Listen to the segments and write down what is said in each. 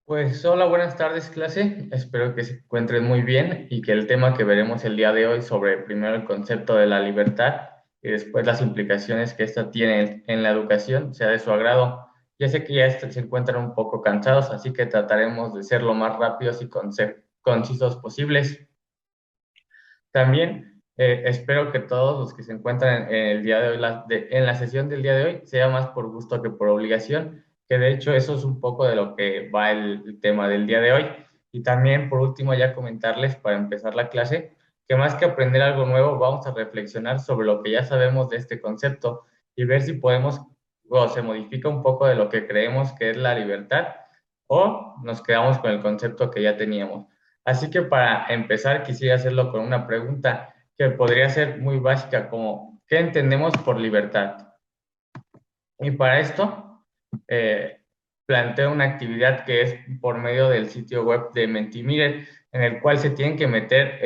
Pues hola, buenas tardes clase. Espero que se encuentren muy bien y que el tema que veremos el día de hoy sobre primero el concepto de la libertad y después las implicaciones que ésta tiene en la educación sea de su agrado. Ya sé que ya se encuentran un poco cansados, así que trataremos de ser lo más rápidos y concisos posibles. También espero que todos los que se encuentran en el día de hoy, en la sesión del día de hoy, sea más por gusto que por obligación, que de hecho eso es un poco de lo que va el tema del día de hoy. Y también, por último, ya comentarles para empezar la clase, que más que aprender algo nuevo, vamos a reflexionar sobre lo que ya sabemos de este concepto y ver si podemos o se modifica un poco de lo que creemos que es la libertad o nos quedamos con el concepto que ya teníamos. Así que para empezar quisiera hacerlo con una pregunta que podría ser muy básica como ¿qué entendemos por libertad? Y para esto planteo una actividad que es por medio del sitio web de Mentimeter, en el cual se tienen que meter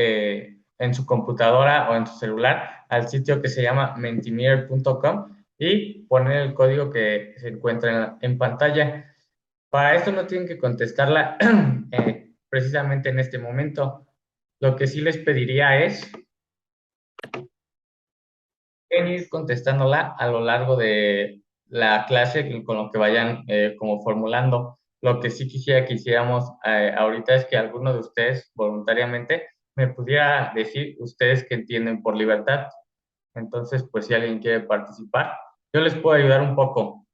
en su computadora o en su celular al sitio que se llama mentimeter.com y poner el código que se encuentra en pantalla. Para esto no tienen que contestarla precisamente en este momento. Lo que sí les pediría es ir contestándola a lo largo de la clase con lo que vayan como formulando. Lo que sí quisiera que hiciéramos ahorita es que alguno de ustedes voluntariamente me pudiera decir ustedes qué entienden por libertad. Entonces, pues si alguien quiere participar, yo les puedo ayudar un poco.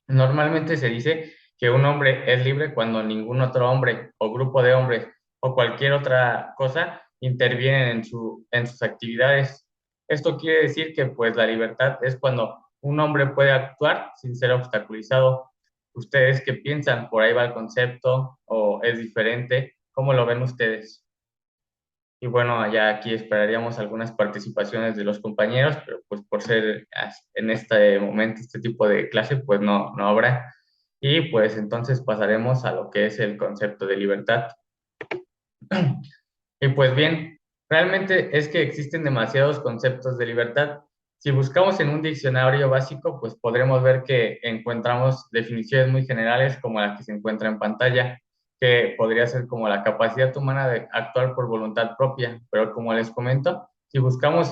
Normalmente se dice que un hombre es libre cuando ningún otro hombre o grupo de hombres o cualquier otra cosa intervienen en sus actividades. Esto quiere decir que pues la libertad es cuando un hombre puede actuar sin ser obstaculizado. ¿Ustedes qué piensan? ¿Por ahí va el concepto o es diferente? ¿Cómo lo ven ustedes? Y bueno, ya aquí esperaríamos algunas participaciones de los compañeros, pero pues por ser en este momento este tipo de clase, pues no habrá. Y pues entonces pasaremos a lo que es el concepto de libertad. Y pues bien, realmente es que existen demasiados conceptos de libertad. Si buscamos en un diccionario básico, pues podremos ver que encontramos definiciones muy generales como la que se encuentra en pantalla, que podría ser como la capacidad humana de actuar por voluntad propia. Pero como les comento, si buscamos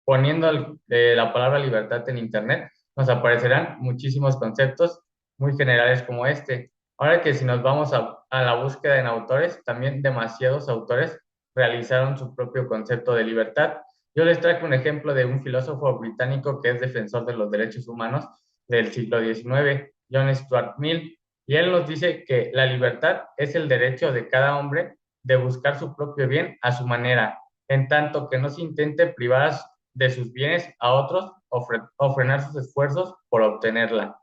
poniendo la palabra libertad en Internet, nos aparecerán muchísimos conceptos muy generales como este. Ahora que si nos vamos a la búsqueda en autores, también demasiados autores realizaron su propio concepto de libertad. Yo les traigo un ejemplo de un filósofo británico que es defensor de los derechos humanos del siglo XIX, John Stuart Mill, y él nos dice que la libertad es el derecho de cada hombre de buscar su propio bien a su manera, en tanto que no se intente privar de sus bienes a otros o frenar sus esfuerzos por obtenerla.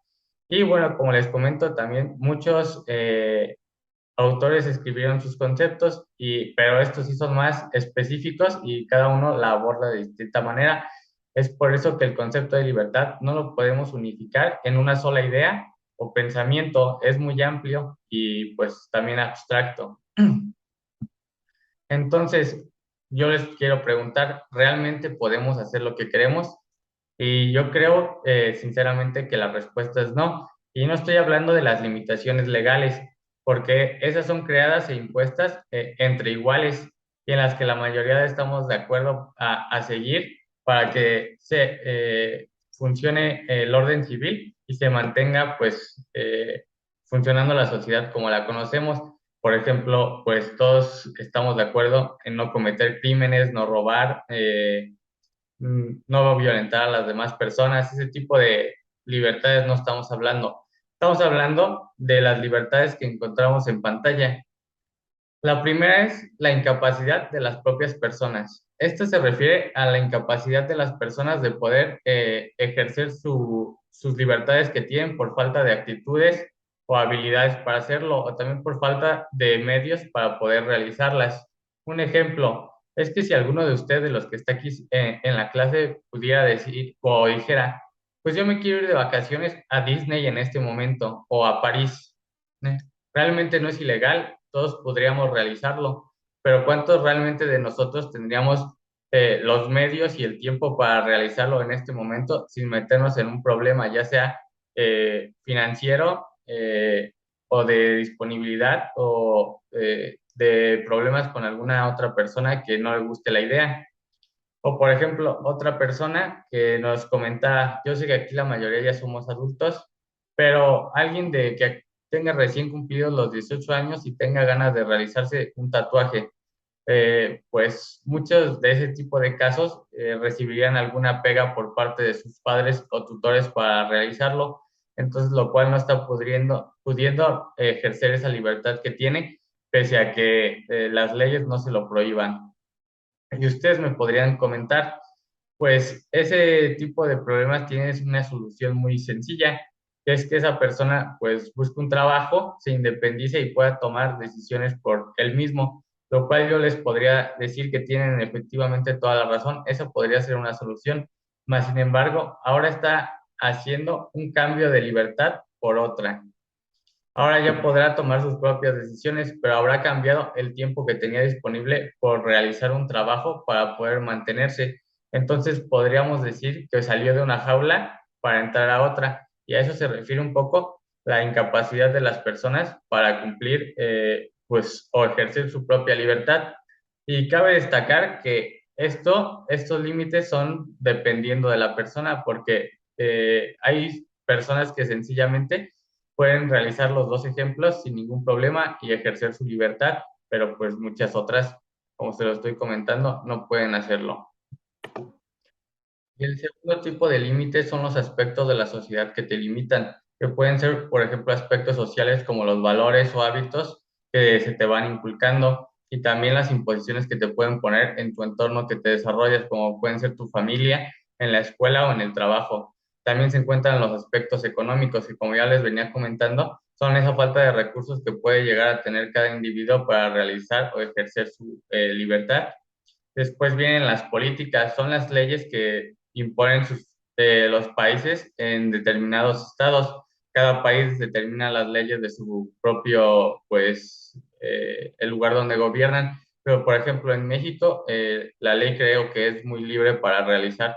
Y bueno, como les comento, también muchos autores escribieron sus conceptos, pero estos sí son más específicos y cada uno la aborda de distinta manera. Es por eso que el concepto de libertad no lo podemos unificar en una sola idea o pensamiento, es muy amplio y pues también abstracto. Entonces, yo les quiero preguntar, ¿realmente podemos hacer lo que queremos? Y yo creo, sinceramente, que la respuesta es no. Y no estoy hablando de las limitaciones legales, porque esas son creadas e impuestas entre iguales y en las que la mayoría estamos de acuerdo a seguir para que funcione el orden civil y se mantenga, pues, funcionando la sociedad como la conocemos. Por ejemplo, pues todos estamos de acuerdo en no cometer crímenes, no robar, no violentar a las demás personas, ese tipo de libertades no estamos hablando. Estamos hablando de las libertades que encontramos en pantalla. La primera es la incapacidad de las propias personas. Esto se refiere a la incapacidad de las personas de poder ejercer sus libertades que tienen por falta de actitudes o habilidades para hacerlo, o también por falta de medios para poder realizarlas. Un ejemplo es que si alguno de ustedes, de los que está aquí en la clase, pudiera decir o dijera, pues yo me quiero ir de vacaciones a Disney en este momento o a París. ¿eh? Realmente no es ilegal, todos podríamos realizarlo, pero ¿cuántos realmente de nosotros tendríamos los medios y el tiempo para realizarlo en este momento sin meternos en un problema, ya sea financiero, o de disponibilidad o de problemas con alguna otra persona que no le guste la idea. O por ejemplo, otra persona que nos comenta, yo sé que aquí la mayoría ya somos adultos, pero alguien de que tenga recién cumplidos los 18 años y tenga ganas de realizarse un tatuaje, pues muchos de ese tipo de casos recibirían alguna pega por parte de sus padres o tutores para realizarlo, entonces lo cual no está pudiendo ejercer esa libertad que tiene, pese a que las leyes no se lo prohíban. Y ustedes me podrían comentar, pues ese tipo de problemas tiene una solución muy sencilla, que es que esa persona pues busque un trabajo, se independice y pueda tomar decisiones por él mismo, lo cual yo les podría decir que tienen efectivamente toda la razón, esa podría ser una solución, mas sin embargo, ahora está haciendo un cambio de libertad por otra. Ahora ya podrá tomar sus propias decisiones, pero habrá cambiado el tiempo que tenía disponible por realizar un trabajo para poder mantenerse. Entonces podríamos decir que salió de una jaula para entrar a otra. Y a eso se refiere un poco la incapacidad de las personas para cumplir, pues, o ejercer su propia libertad. Y cabe destacar que estos límites son dependiendo de la persona, porque hay personas que sencillamente pueden realizar los dos ejemplos sin ningún problema y ejercer su libertad, pero pues muchas otras, como se lo estoy comentando, no pueden hacerlo. Y el segundo tipo de límites son los aspectos de la sociedad que te limitan, que pueden ser, por ejemplo, aspectos sociales como los valores o hábitos que se te van inculcando y también las imposiciones que te pueden poner en tu entorno que te desarrollas, como pueden ser tu familia, en la escuela o en el trabajo. También se encuentran los aspectos económicos que, como ya les venía comentando, son esa falta de recursos que puede llegar a tener cada individuo para realizar o ejercer su libertad. Después vienen las políticas, son las leyes que imponen los países en determinados estados. Cada país determina las leyes de su propio, pues, el lugar donde gobiernan. Pero, por ejemplo, en México, la ley creo que es muy libre para realizar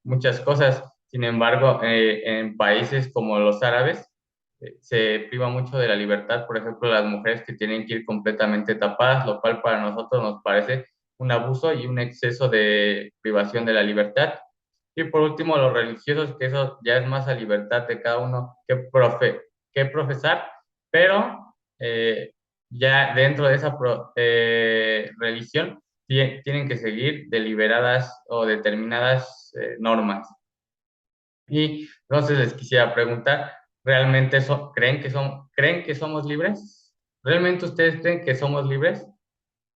muchas cosas. Sin embargo, en países como los árabes, se priva mucho de la libertad. Por ejemplo, las mujeres que tienen que ir completamente tapadas, lo cual para nosotros nos parece un abuso y un exceso de privación de la libertad. Y por último, los religiosos, que eso ya es más a libertad de cada uno que profesar, pero ya dentro de esa religión tienen que seguir deliberadas o determinadas normas. Y entonces les quisiera preguntar, ¿realmente creen que somos libres? ¿Realmente ustedes creen que somos libres?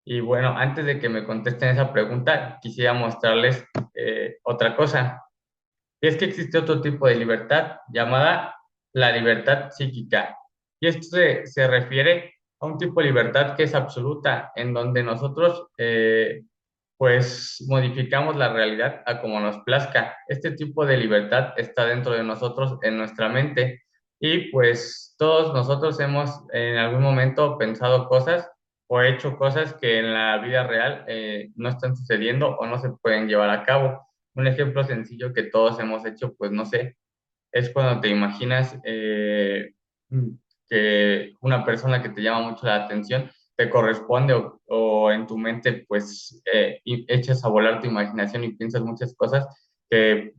Y bueno, antes de que me contesten esa pregunta, quisiera mostrarles otra cosa. Y es que existe otro tipo de libertad llamada la libertad psíquica. Y esto se refiere a un tipo de libertad que es absoluta, en donde nosotros pues modificamos la realidad a como nos plazca. Este tipo de libertad está dentro de nosotros, en nuestra mente. Y pues todos nosotros hemos en algún momento pensado cosas o hecho cosas que en la vida real no están sucediendo o no se pueden llevar a cabo. Un ejemplo sencillo que todos hemos hecho, pues no sé, es cuando te imaginas que una persona que te llama mucho la atención te corresponde o en tu mente pues echas a volar tu imaginación y piensas muchas cosas que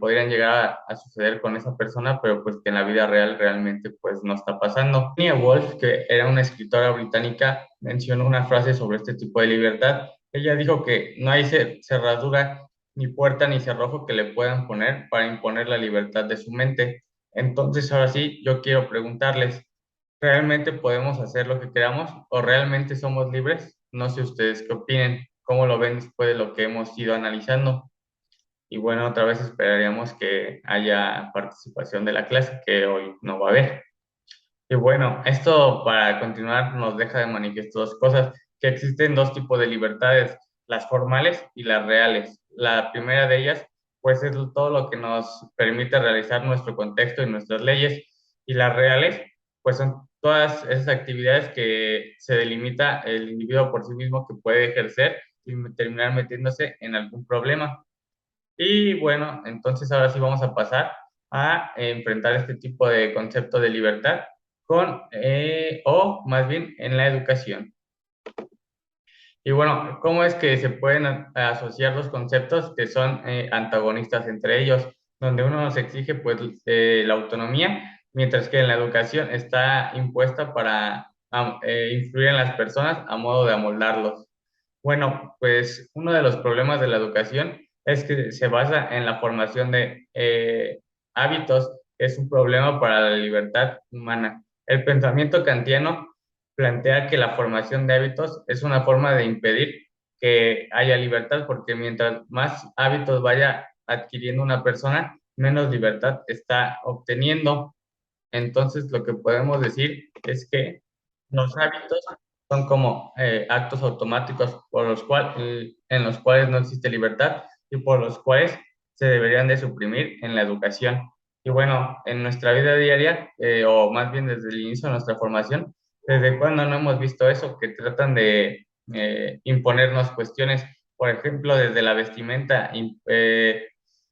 podrían llegar a suceder con esa persona, pero pues que en la vida real realmente pues no está pasando. Virginia Woolf, que era una escritora británica, mencionó una frase sobre este tipo de libertad. Ella dijo que no hay cerradura ni puerta ni cerrojo que le puedan poner para imponer la libertad de su mente. Entonces, ahora sí, yo quiero preguntarles, ¿realmente podemos hacer lo que queramos o realmente somos libres? No sé ustedes qué opinen, cómo lo ven después de lo que hemos ido analizando. Y bueno, otra vez esperaríamos que haya participación de la clase, que hoy no va a haber. Y bueno, esto para continuar nos deja de manifiesto dos cosas, que existen dos tipos de libertades, las formales y las reales. La primera de ellas, pues es todo lo que nos permite realizar nuestro contexto y nuestras leyes, y las reales, pues son todas esas actividades que se delimita el individuo por sí mismo que puede ejercer y terminar metiéndose en algún problema. Y bueno, entonces ahora sí vamos a pasar a enfrentar este tipo de concepto de libertad o más bien en la educación. Y bueno, ¿cómo es que se pueden asociar los conceptos que son antagonistas entre ellos? Donde uno nos exige pues la autonomía, mientras que en la educación está impuesta para influir en las personas a modo de amoldarlos. Bueno, pues uno de los problemas de la educación es que se basa en la formación de hábitos. Es un problema para la libertad humana. El pensamiento kantiano plantea que la formación de hábitos es una forma de impedir que haya libertad, porque mientras más hábitos vaya adquiriendo una persona, menos libertad está obteniendo. Entonces, lo que podemos decir es que los hábitos son como actos automáticos en los cuales no existe libertad y por los cuales se deberían de suprimir en la educación. Y bueno, en nuestra vida diaria, o más bien desde el inicio de nuestra formación, ¿desde cuándo no hemos visto eso? Que tratan de imponernos cuestiones, por ejemplo, desde la vestimenta,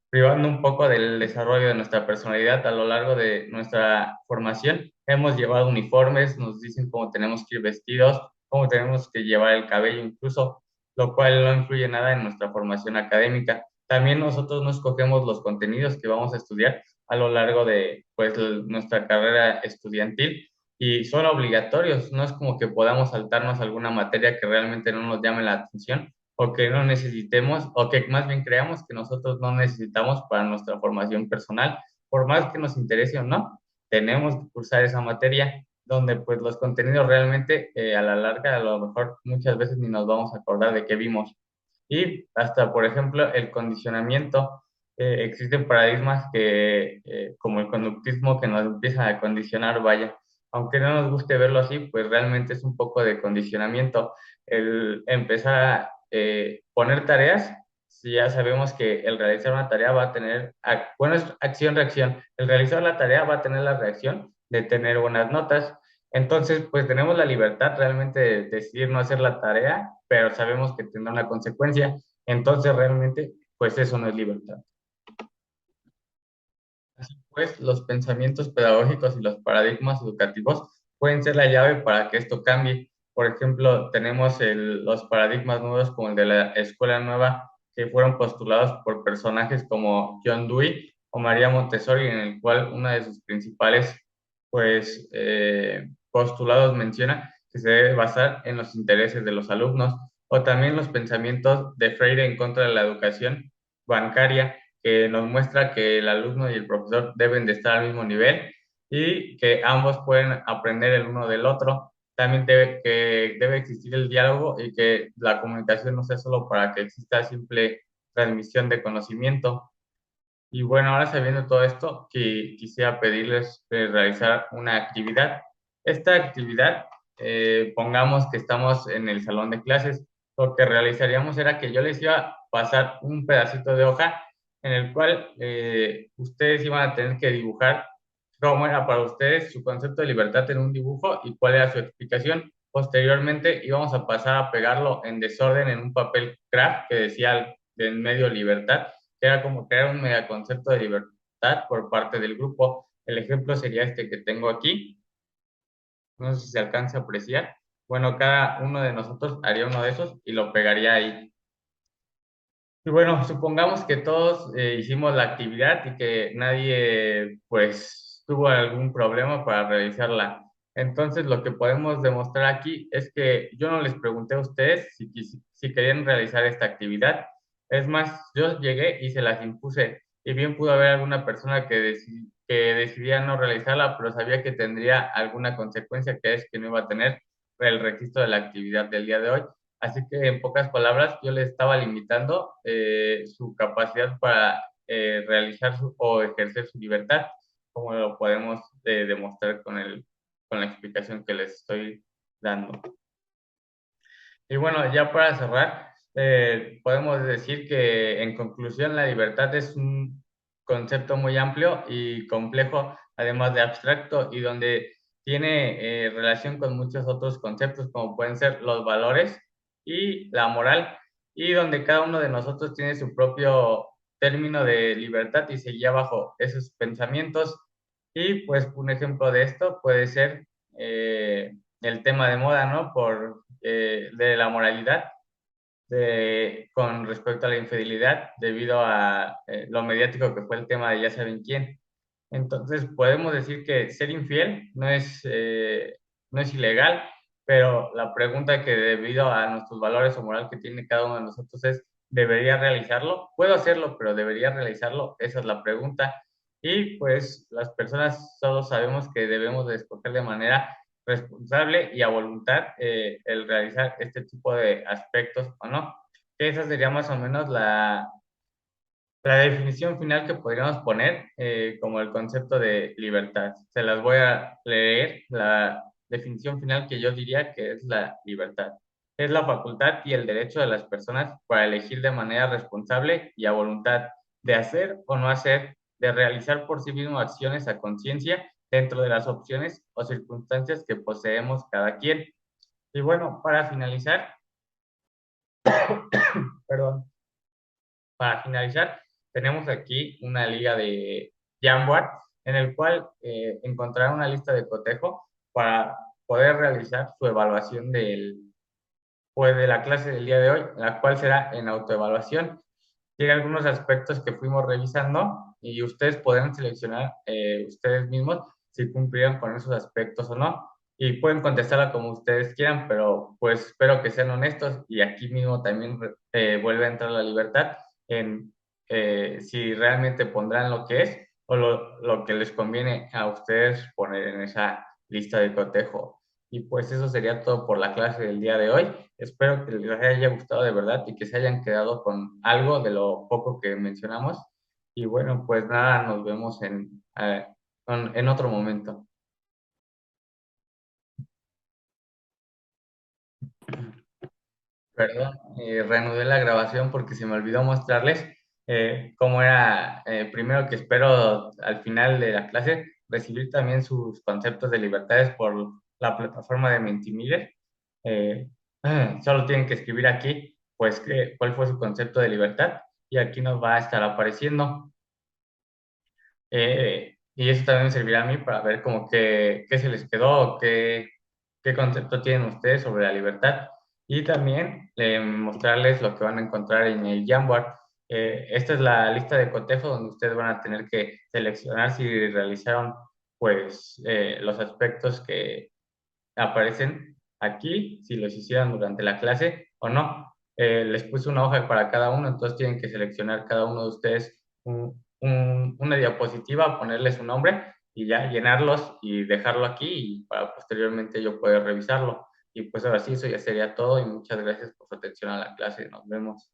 privando un poco del desarrollo de nuestra personalidad a lo largo de nuestra formación. Hemos llevado uniformes, nos dicen cómo tenemos que ir vestidos, cómo tenemos que llevar el cabello incluso, lo cual no influye nada en nuestra formación académica. También nosotros no escogemos los contenidos que vamos a estudiar a lo largo de pues, nuestra carrera estudiantil y son obligatorios, no es como que podamos saltarnos alguna materia que realmente no nos llame la atención o que no necesitemos, o que más bien creamos que nosotros no necesitamos para nuestra formación personal, por más que nos interese o no, tenemos que cursar esa materia donde pues los contenidos realmente a la larga a lo mejor muchas veces ni nos vamos a acordar de qué vimos. Y hasta, por ejemplo, el condicionamiento. Existen paradigmas como el conductismo, que nos empiezan a condicionar, vaya. Aunque no nos guste verlo así, pues realmente es un poco de condicionamiento. El empezar a poner tareas, si ya sabemos que el realizar una tarea va a tener, bueno, es acción-reacción. El realizar la tarea va a tener la reacción de tener buenas notas. Entonces, pues tenemos la libertad realmente de decidir no hacer la tarea, pero sabemos que tendrá una consecuencia. Entonces, realmente, pues eso no es libertad. Así pues, los pensamientos pedagógicos y los paradigmas educativos pueden ser la llave para que esto cambie. Por ejemplo, tenemos los paradigmas nuevos como el de la escuela nueva, que fueron postulados por personajes como John Dewey o María Montessori, en el cual una de sus principales pues, postulados menciona que se debe basar en los intereses de los alumnos, o también los pensamientos de Freire en contra de la educación bancaria, que nos muestra que el alumno y el profesor deben de estar al mismo nivel y que ambos pueden aprender el uno del otro. También que debe existir el diálogo y que la comunicación no sea solo para que exista simple transmisión de conocimiento. Y bueno, ahora sabiendo todo esto, quisiera pedirles realizar una actividad. Esta actividad, pongamos que estamos en el salón de clases, lo que realizaríamos era que yo les iba a pasar un pedacito de hoja en el cual ustedes iban a tener que dibujar cómo era para ustedes su concepto de libertad en un dibujo y cuál era su explicación. Posteriormente íbamos a pasar a pegarlo en desorden en un papel craft que decía en medio libertad, que era como crear un megaconcepto de libertad por parte del grupo. El ejemplo sería este que tengo aquí, no sé si se alcanza a apreciar. Bueno, cada uno de nosotros haría uno de esos y lo pegaría ahí. Y bueno, supongamos que todos hicimos la actividad y que nadie, pues, tuvo algún problema para realizarla. Entonces, lo que podemos demostrar aquí es que yo no les pregunté a ustedes si querían realizar esta actividad. Es más, yo llegué y se las impuse. Y bien pudo haber alguna persona que decidía no realizarla, pero sabía que tendría alguna consecuencia, que es que no iba a tener el registro de la actividad del día de hoy. Así que en pocas palabras, yo le estaba limitando su capacidad para realizar o ejercer su libertad, como lo podemos demostrar con la explicación que les estoy dando. Y bueno, ya para cerrar, podemos decir que en conclusión la libertad es un concepto muy amplio y complejo, además de abstracto, y donde tiene relación con muchos otros conceptos como pueden ser los valores y la moral, y donde cada uno de nosotros tiene su propio término de libertad y se guía bajo esos pensamientos. Y pues un ejemplo de esto puede ser el tema de moda, ¿no? De la moralidad con respecto a la infidelidad debido a lo mediático que fue el tema de ya saben quién. Entonces, podemos decir que ser infiel no es ilegal, pero la pregunta que debido a nuestros valores o moral que tiene cada uno de nosotros es, ¿debería realizarlo? Puedo hacerlo, pero ¿debería realizarlo? Esa es la pregunta. Y pues las personas solo sabemos que debemos de escoger de manera responsable y a voluntad el realizar este tipo de aspectos o no. Esa sería más o menos la definición final que podríamos poner como el concepto de libertad. Se las voy a leer. La definición final que yo diría que es la libertad. Es la facultad y el derecho de las personas para elegir de manera responsable y a voluntad de hacer o no hacer, de realizar por sí mismo acciones a conciencia dentro de las opciones o circunstancias que poseemos cada quien. Y bueno, para finalizar, perdón, para finalizar, tenemos aquí una liga de Jamboard en el cual encontrarán una lista de cotejo para poder realizar su evaluación pues, de la clase del día de hoy, la cual será en autoevaluación. Tiene algunos aspectos que fuimos revisando y ustedes podrán seleccionar ustedes mismos si cumplieron con esos aspectos o no. Y pueden contestarla como ustedes quieran, pero pues espero que sean honestos y aquí mismo también vuelve a entrar la libertad en si realmente pondrán lo que es o lo que les conviene a ustedes poner en esa lista de cotejo. Y pues eso sería todo por la clase del día de hoy. Espero que les haya gustado de verdad y que se hayan quedado con algo de lo poco que mencionamos. Y bueno, pues nada, nos vemos en otro momento. Perdón, reanudé la grabación porque se me olvidó mostrarles cómo era, primero que espero al final de la clase recibir también sus conceptos de libertades por la plataforma de Mentimeter. Eh, Solo tienen que escribir aquí, pues, cuál fue su concepto de libertad y aquí nos va a estar apareciendo. Y eso también me servirá a mí para ver como qué se les quedó, qué concepto tienen ustedes sobre la libertad. Y también mostrarles lo que van a encontrar en el Jamboard. Esta es la lista de cotejo donde ustedes van a tener que seleccionar si realizaron pues los aspectos que aparecen aquí, si los hicieron durante la clase o no. Les puse una hoja para cada uno, entonces tienen que seleccionar cada uno de ustedes una diapositiva, ponerle su nombre y ya llenarlos y dejarlo aquí y para posteriormente yo poder revisarlo. Y pues ahora sí, eso ya sería todo y muchas gracias por su atención a la clase. Nos vemos.